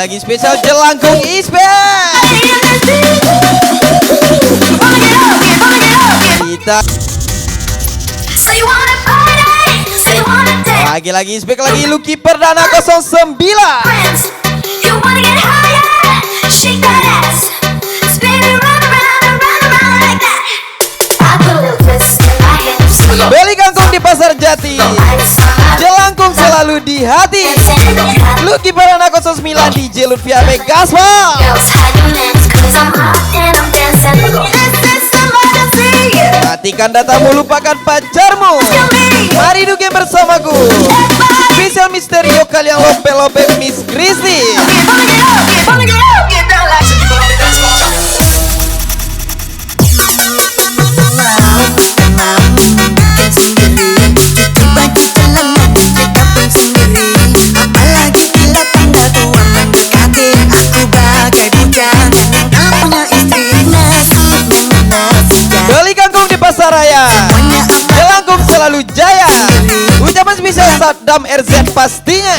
Lagi spesial Jelangkung Ispe. Kita lagi spek lagi Lucky Perdana 09. Beli kangkung di Pasar Jati, Jelangkung selalu di hati. Lucky Perdana 09 di Lutfi Abe Gaspol. Matikan datamu, lupakan pacarmu. Mari duke bersamaku. Spesial Misterio kalian lope-lope Miss Kristi. Apalagi bila tanda tua mendekati, aku bagai bujang yang tak punya istri. Beli kangkung di Pasar Raya, Jelangkung selalu jaya. Ucapan spesial Saddam RZ pastinya.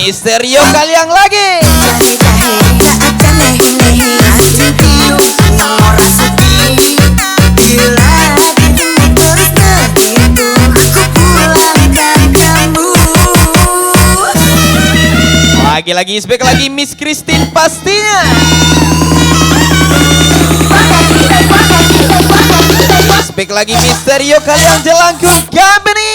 Misterio kalian lagi. Lagi spek lagi Miss Christine pastinya. Spek lagi Misterio kalian Jelangkung Company.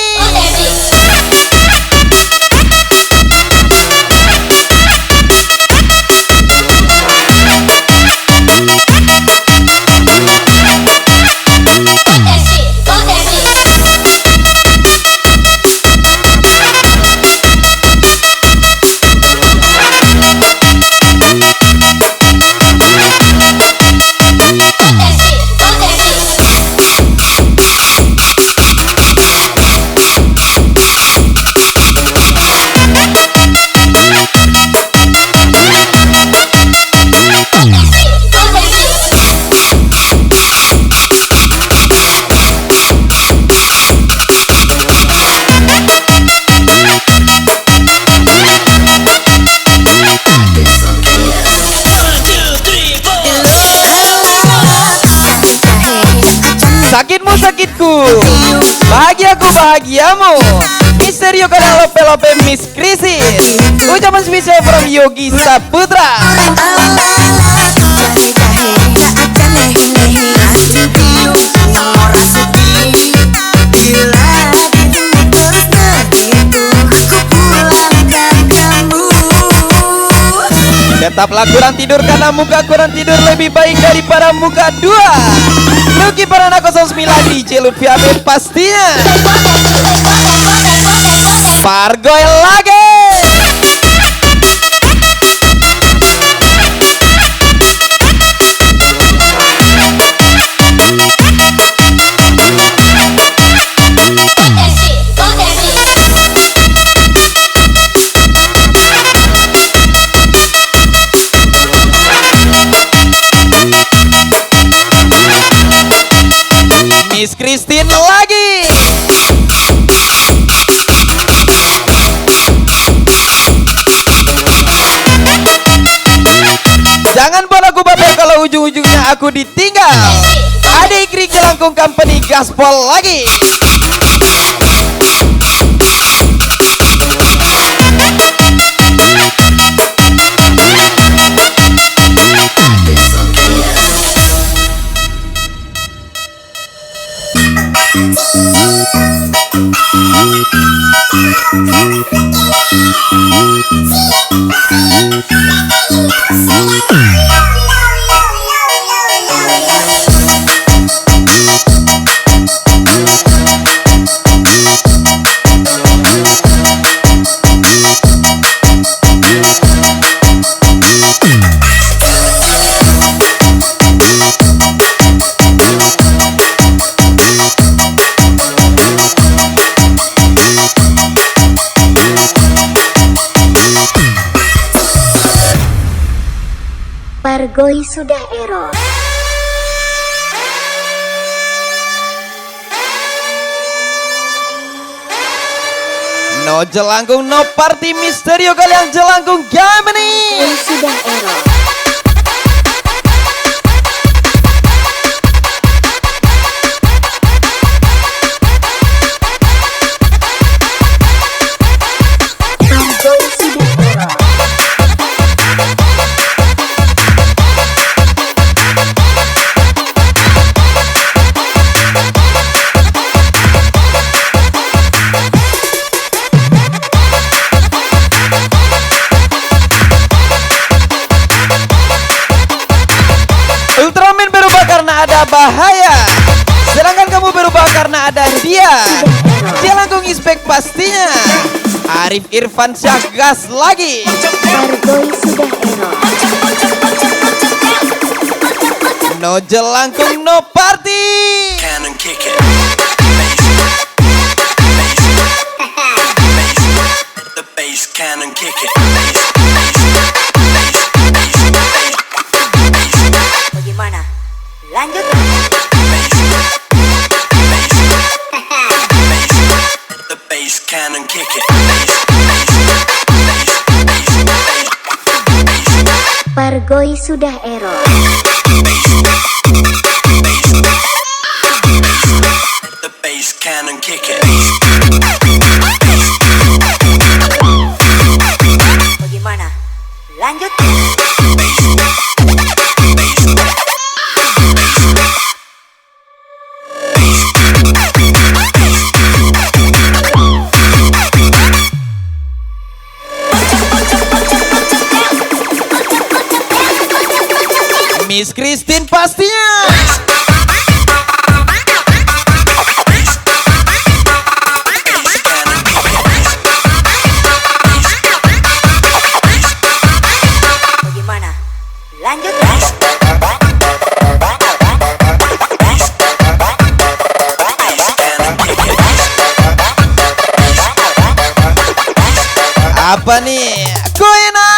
Sakitmu sakitku, bahagiaku bahagiamu. Misterio kalian lope-lope Miss Krisis. Ucapan spesial from Yogi Saputra. Tetaplah kurang tidur karena muka kurang tidur lebih baik daripada muka dua. Lucky Perdana 09 DJ Lutfi Abe pastinya. Pargoy lagi. Miss Christine lagi. Jangan buat aku baper kalau ujung-ujungnya aku ditinggal. Ada Ikri Jelangkung Company Gaspol lagi. Pargoi sudah error. No jelangkung, no party Misterio kalian jelangkung Gemini. Pargoi sudah error. Pargoi sudah error. Ultraman berubah karena ada bahaya, sedangkan kamu berubah karena ada dia. Jelangkung Ispek pastinya. Arif Irfan Syah gas lagi. Pargoi sudah error. No jelangkung, no party. Cannon kick it. The bass cannon kick it. Bagaimana? Lanjut. The bass cannon kick it. Pargoi sudah error. The bass cannon kick it. Bagaimana? Lanjut. Miss Christine pastinya. Bagaimana? Lanjut. Apa nih? Kuina.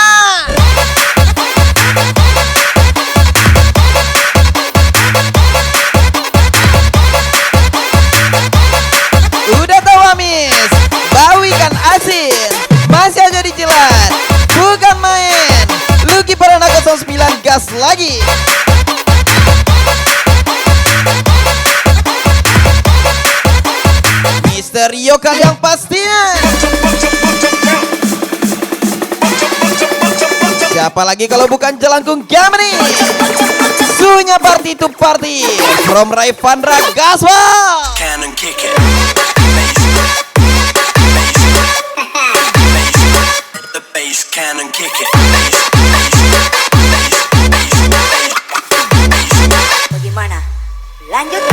Udah tahu Amis, bau ikan asin masih aja dijilat, bukan main. Lucky Paranaka 09 gas lagi. Misterio kalian pastinya. Siapa lagi kalau bukan jelangkung Gemini? Sunya party to party from Raivandra Gaswa. Cannon kick it. The bass cannon kick it. Bagaimana? Lanjut.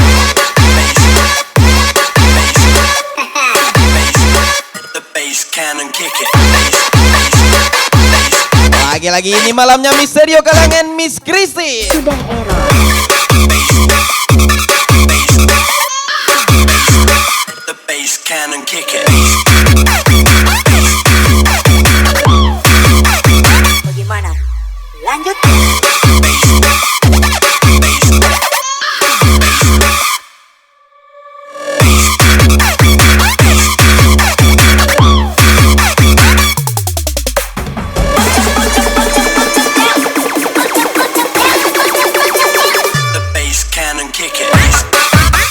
The bass cannon kick it. Lagi-lagi ini malamnya Misterio kalangan Miss Christy. Sudah error. The bass cannon kick it. Bagaimana? Lanjut. The bass cannon kick it. Bagaimana? Lanjut.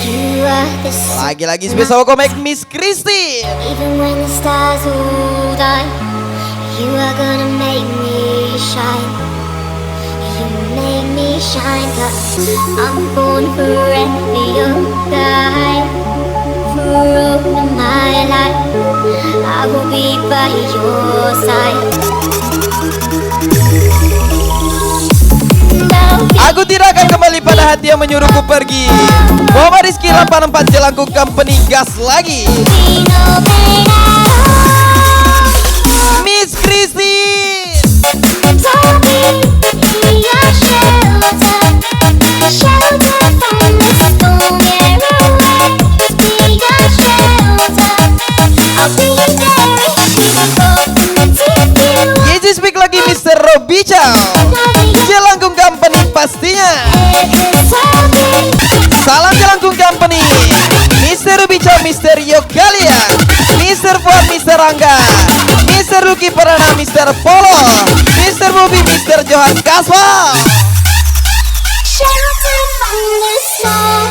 You are the sun, Lagi-lagi spesial komik Miss Christy. even when the stars hold on. You are gonna make me shine. You make me shine, 'cause I'm born forever. You'll die for all of my life. I will be by your side. hati yang menyuruhku pergi. Muhammad Rizky 84 Jelangkung Company, gas lagi. Be no pain at all. Miss Christine. Don't be your shelter, shelter from the storm. Get away, be your shelter. I'll be there if we both take you. Yesus speak lagi Mr. Robi Chow. Jelangkung Company pastinya. Salam Jelangkung Company. Mr. Robi Chow, Mr. Yogalia, Mr. Fuad, Mr. Rangga, Mr. Lucky Perana, Mr. Polo, Mr. Bobby, Mr. Johan Kaswa. Shelter from the storm.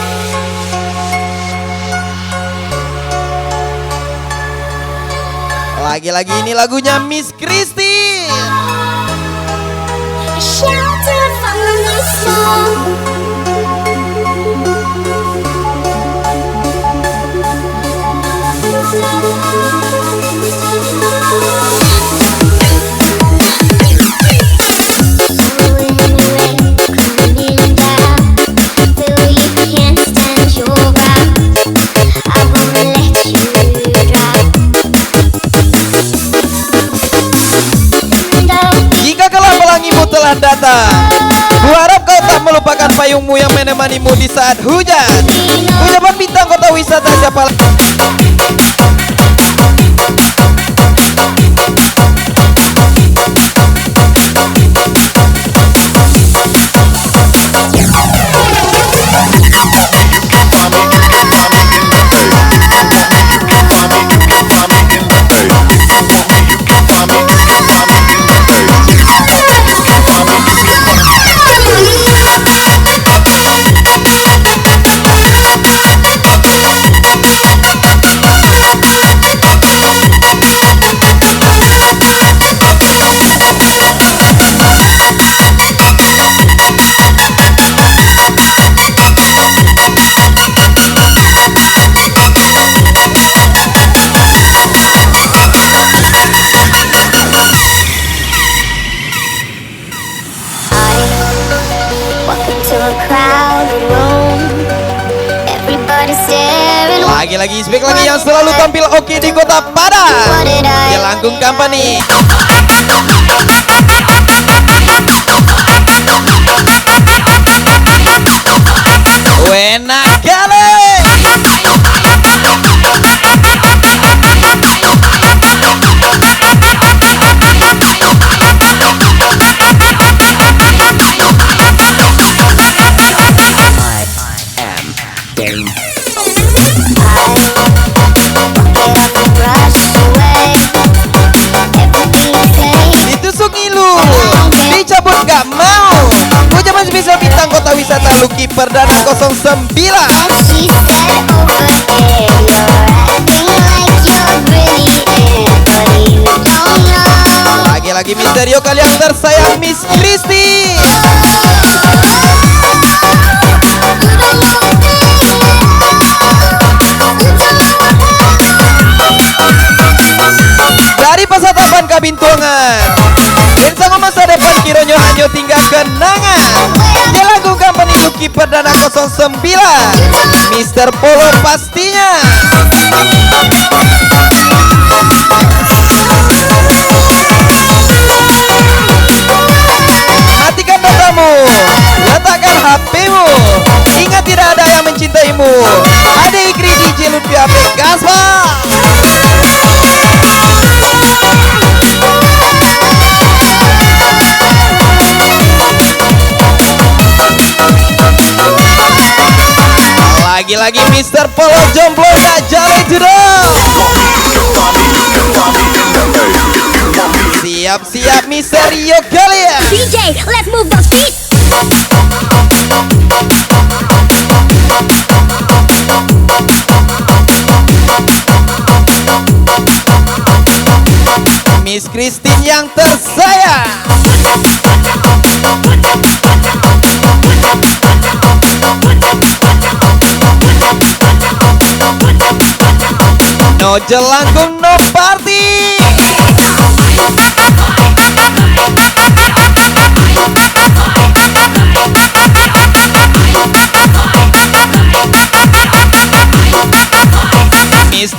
Lagi-lagi ini lagunya Miss Christine. Shelter from the storm. Jika kelak pelangimu telah datang, kuharap kau tak melupakan payungmu yang menemanimu di saat hujan. Ucapan bintang kota wisata siapa lagi? Lagi-lagi speak lagi yang selalu tampil oke di kota Padang, Jelangkung Company. Wena kali. Ditusuk ngilu, dicabut gak mau. Ucapan spesial bintang kota wisata Lucky Perdana 09. She said over there, you're acting like you're brilliant, but you don't know. Lagi-lagi misterio kalian tersayang Miss Christy. Dari Pasatapan Kabintuangan, Bensang masa depan kironyo hanya tinggal kenangan. Jelangkung Company Lucky Perdana 09, Mr. Polo pastinya. Matikan datamu, letakkan HP-mu. Ingat tidak ada yang mencintaimu. Ada Ikri DJ Lutfi Apek Gaspa. Lagi-lagi Mr. Polo jomblo gak jale jeruk. Siap-siap Mr. Yogalia. DJ, let's move those feet. Miss Christine yang tersayang. No Jelangkung, no party.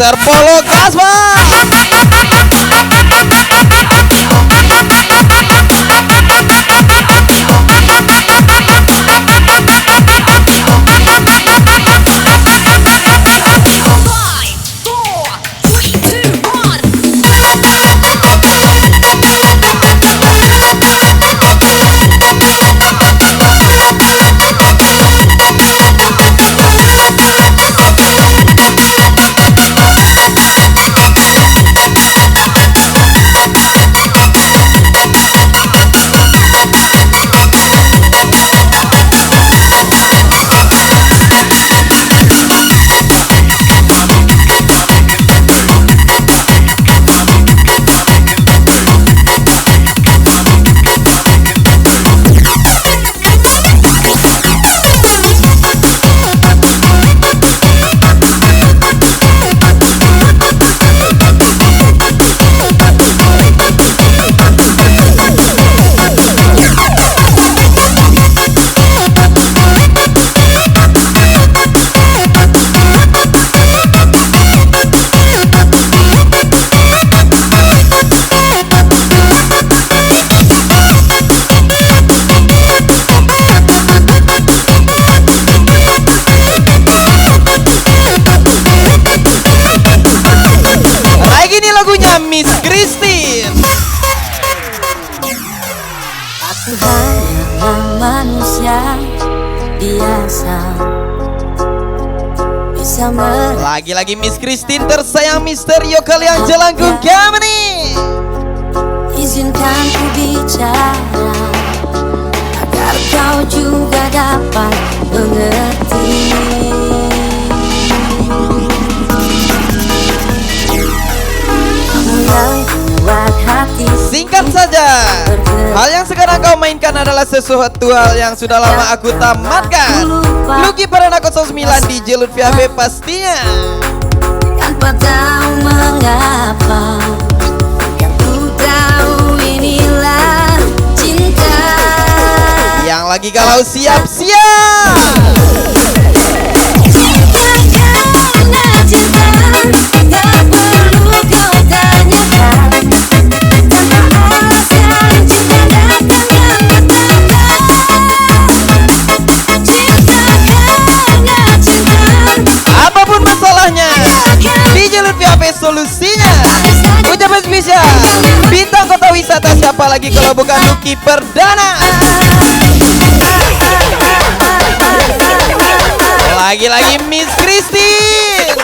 Mr. Polo Kasma. Miss Christine. Aku hanyalah manusia biasa, bisa Lagi-lagi Miss Christine tersayang Mister Yokal yang Jelangkung Germany. Izinkan ku bicara agar kau juga dapat mengerti. Singkat saja, hal yang sekarang kau mainkan adalah sesuatu hal yang sudah lama aku tamatkan. Lucky Perdana 09 di Jelut VHP pastinya. Tanpa tahu mengapa, yang ku tahu inilah cinta. Yang lagi galau siap-siap. Apapun masalahnya, di Jelut VHP solusinya. Ucapan spesial bintang kota wisata siapa lagi kalau bukan Lucky Perdana. Lagi-lagi Miss Christine.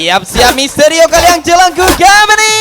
Siap-siap Mister Yokal yang Jelangkung Germany.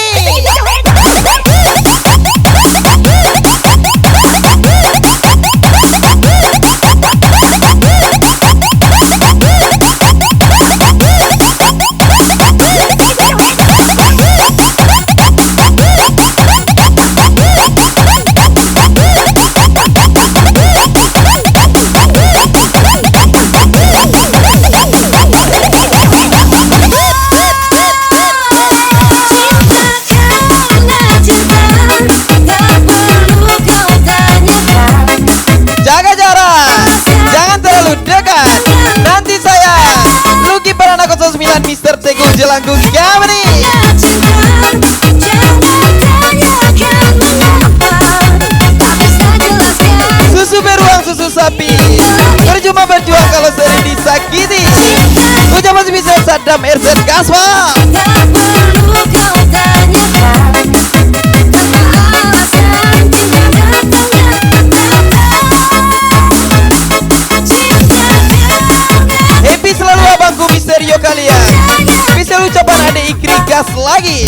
Mister Teguh Jelangkung Germany. Susu beruang susu sapi, percuma berjuang kalau sering disakiti. Ucapan spesial Saddam RZ Kasma. Happy selalu abangku Mister Yokalia. Bisa ucapan adek Ikri gas lagi.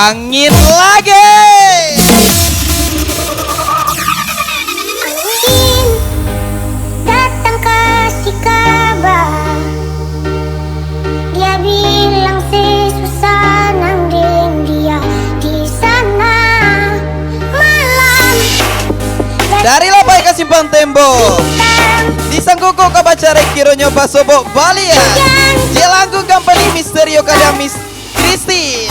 Angin lagi. Datang kasih kabar, dia bilang si susah nangding dia di sana malam. Dari Labai ke Simpang Tembok, di Sangkoko kabacarek kironyo basobok Bali ya. Jelangkung company Misterio kadang Miss Kristi.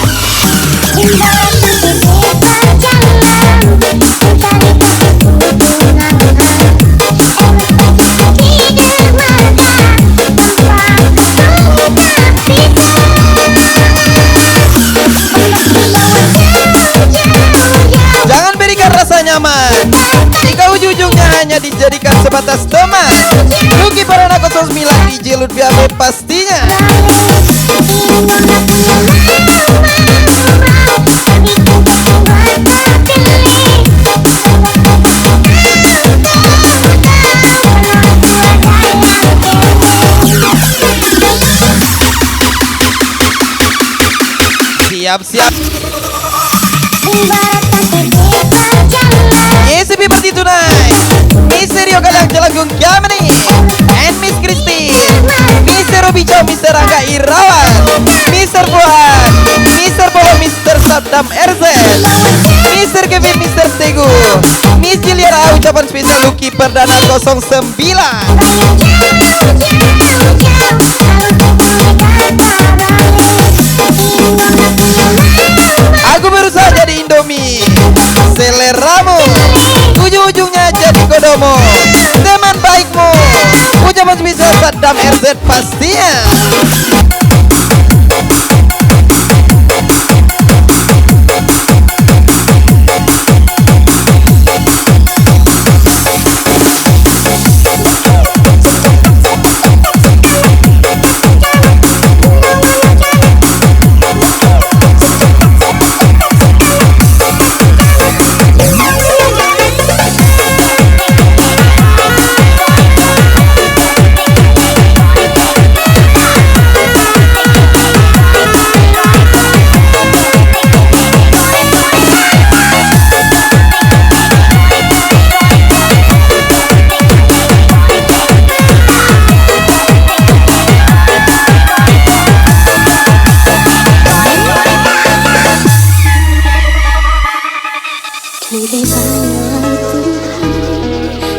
Jangan berikan rasa nyaman jika ujung-ujungnya hanya dijadikan sebatas teman. Lucky Parana 09 DJ Lutfi AB pastinya. Siap-siap. ECP Party Tonight, Misterio Galang Jelangkung Kamani, and Miss Christine, Mr. Robi Chow, Mr. Angga Irawan, Mr. Fuad, Mr. Polo, Mr. Saddam RZ, Mr. Kevin, Mr. Tegu, Miss Juliara, ucapan spesial Lucky Perdana 09. Aku berusaha jadi Indomie, seleramu, ujung-ujungnya jadi kodomo, teman baikmu, ucapan spesial Saddam RZ pastinya.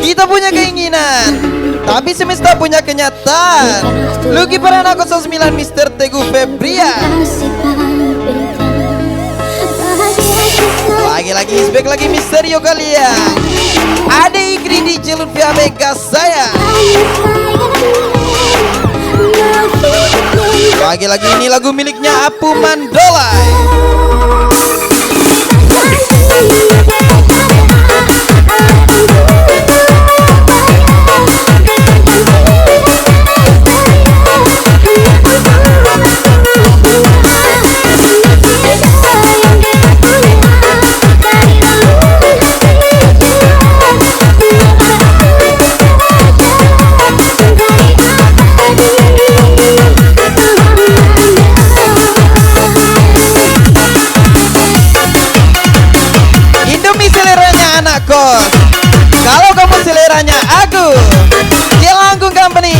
Kita punya keinginan, tapi semesta punya kenyataan. Lucky Parana 09 Mr. Teguh Febrian. Lagi-lagi isbek lagi Misterio kalian. Ada Ikri di Jelut via Mega saya. Lagi-lagi ini lagu miliknya Apu Mandolai. Kalau kamu seleranya aku, Jelangkung Company,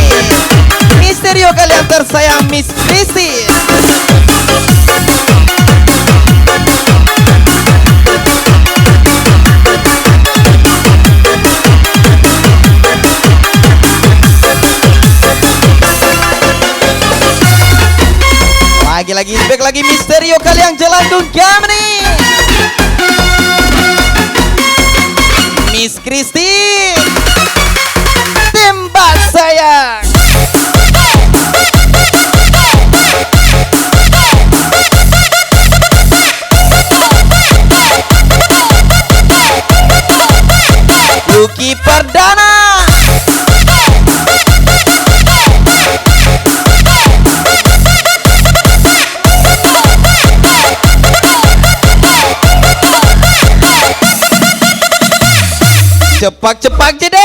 Misterio kalian tersayang Miss Christine. Lagi-lagi back lagi Misterio kalian Jelangkung Company, Miss Christine, tembak sayang. Lucky Perdana. Cepak-cepak jeda.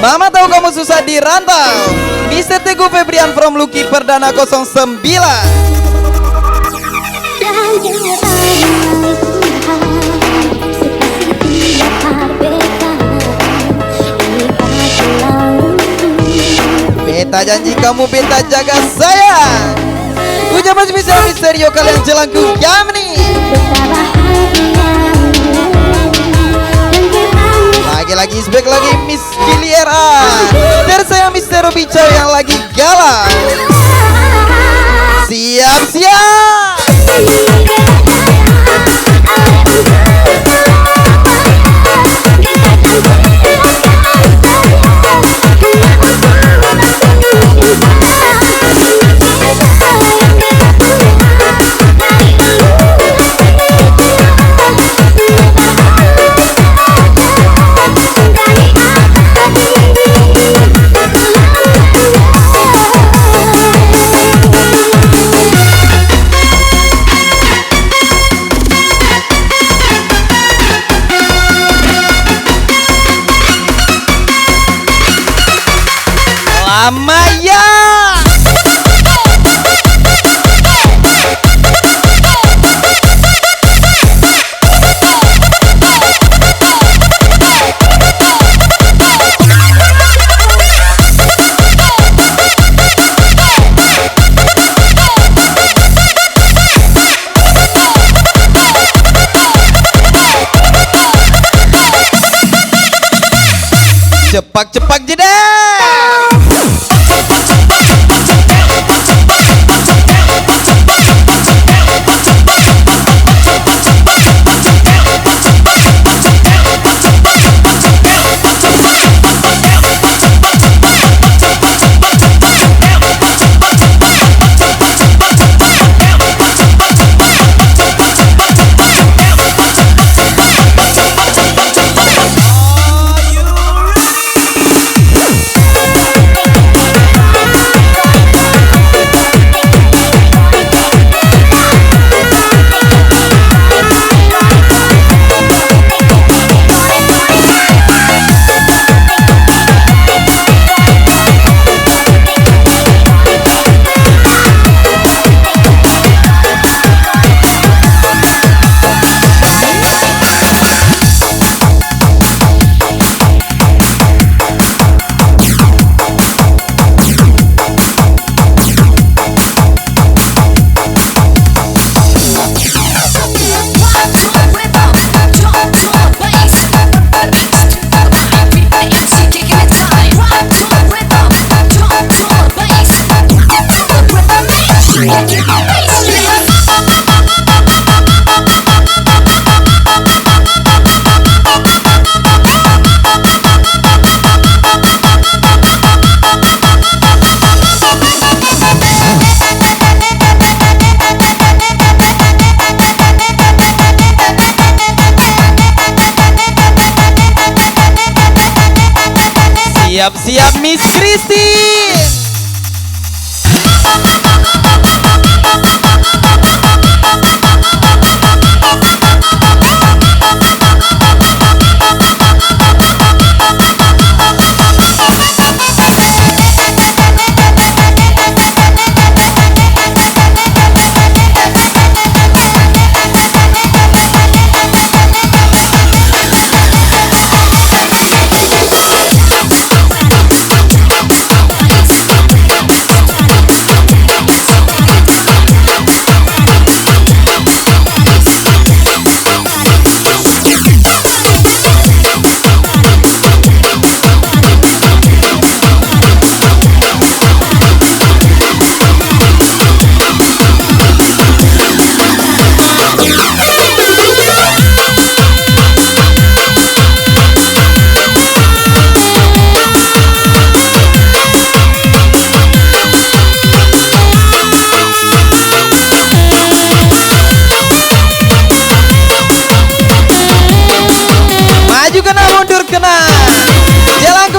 Mama tahu kamu susah di rantau. Mr. Teguh Febrian from Lucky Perdana 09. Beta janji kamu, beta jaga saya. Ucapan spesial Misterio kalian jelangkung Yamni. Lagi-lagi isbek lagi Miss Kiliera. Tersayang Mister Bico yang lagi galau. Siap-siap. Amaya. Cepak-cepak jeda. Siap-siap Miss Christine.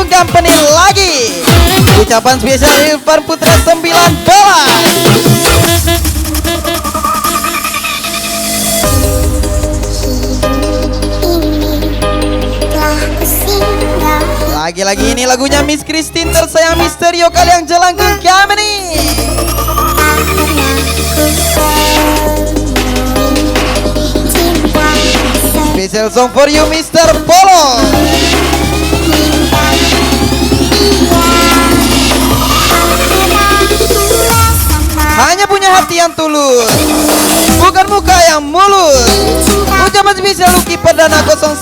Company lagi. Ucapan spesial Irfan Putra 19. Lagi-lagi ini lagunya Miss Christine tersayang Misterio kalian Jelangkung Kameni. Special song for you Mr. Polo. Hanya punya hati yang tulus, bukan muka yang mulus. Ucapan spesial Lucky Perdana 09.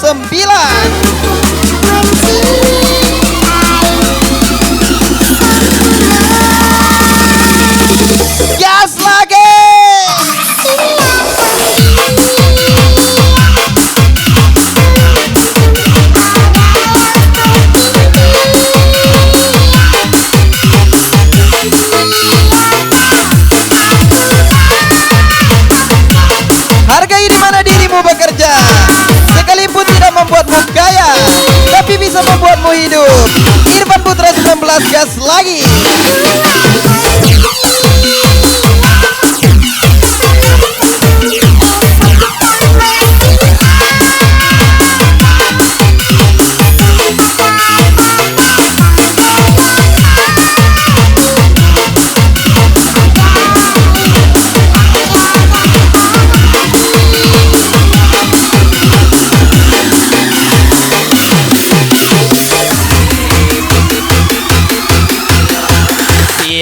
Gas lagi. Hargai di mana dirimu bekerja, sekalipun tidak membuatmu kaya, tapi bisa membuatmu hidup. Irfan Putra 19, gas lagi.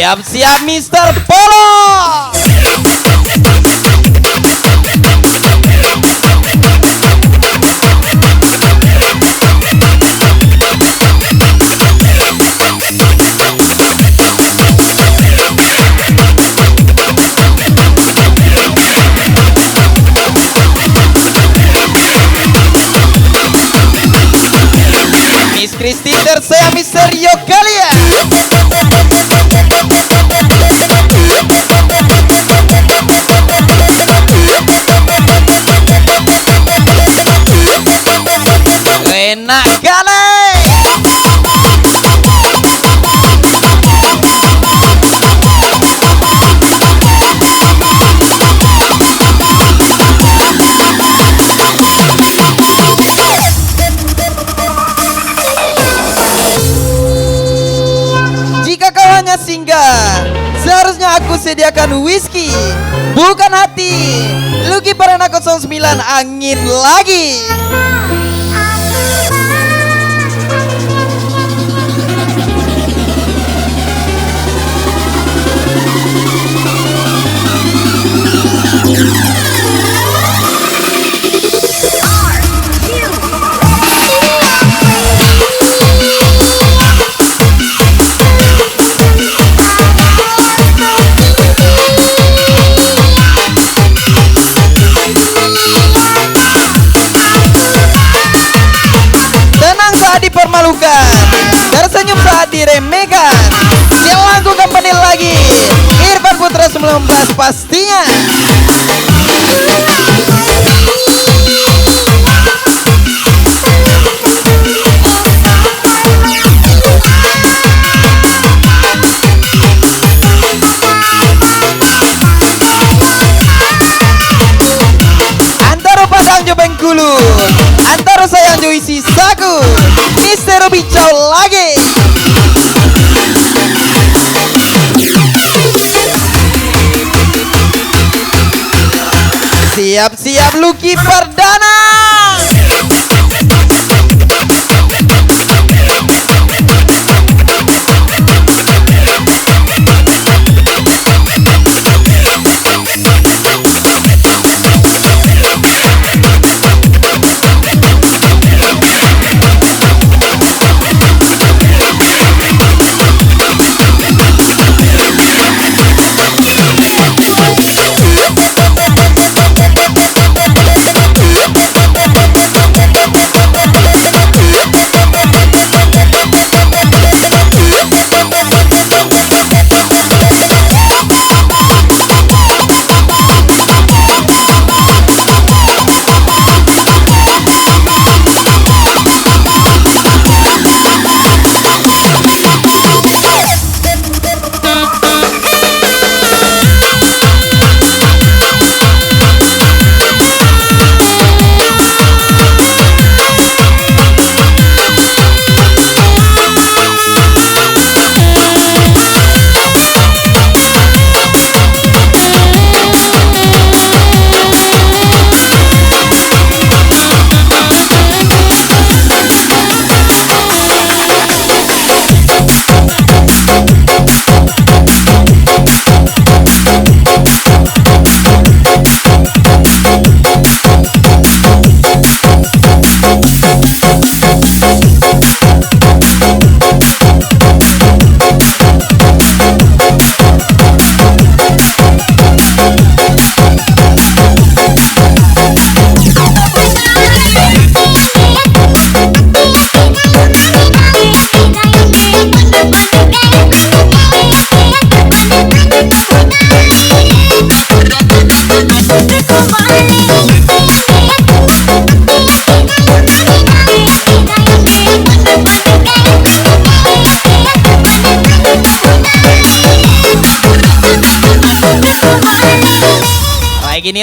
Siap-siap Mr. Polo. Miss Christine tersayang Misterio kalian. Enak kali. Jika kau hanya singgah, seharusnya aku sediakan whisky, bukan hati. Lucky Perdana 09, angin lagi. Dipermalukan, tersenyum saat diremehkan. Jelangkung Company lagi. Irfan Putra 19 pastinya. Antara Padang Jo Bengkulu, antara sayang Jo isi saku. Mister Bicau lagi. Siap-siap Lucky Perdana.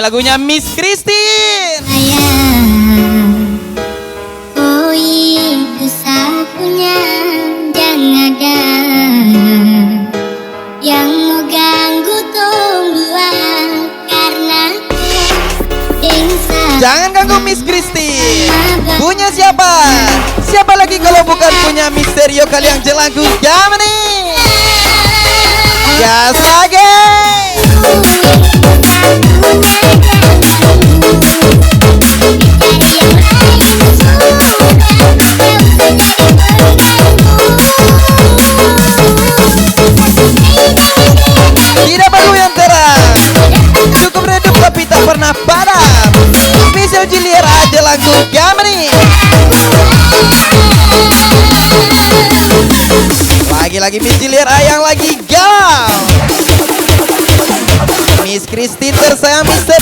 Ini lagunya Miss Christine. Sayang, oh itu sapunya jangan ada yang mau ganggu tumbuhan karena dengsa. Jangan ganggu Miss Christine. Punya siapa? Siapa lagi kalau bukan punya Misterio kalian jelangku Germany. Gas lagi. Tidak perlu yang terang, cukup redup tapi tak pernah padam. Michelle Giliera jelangku Germany. Lagi-lagi Miss Giliera yang lagi galau. Miss Christine tersayang Mister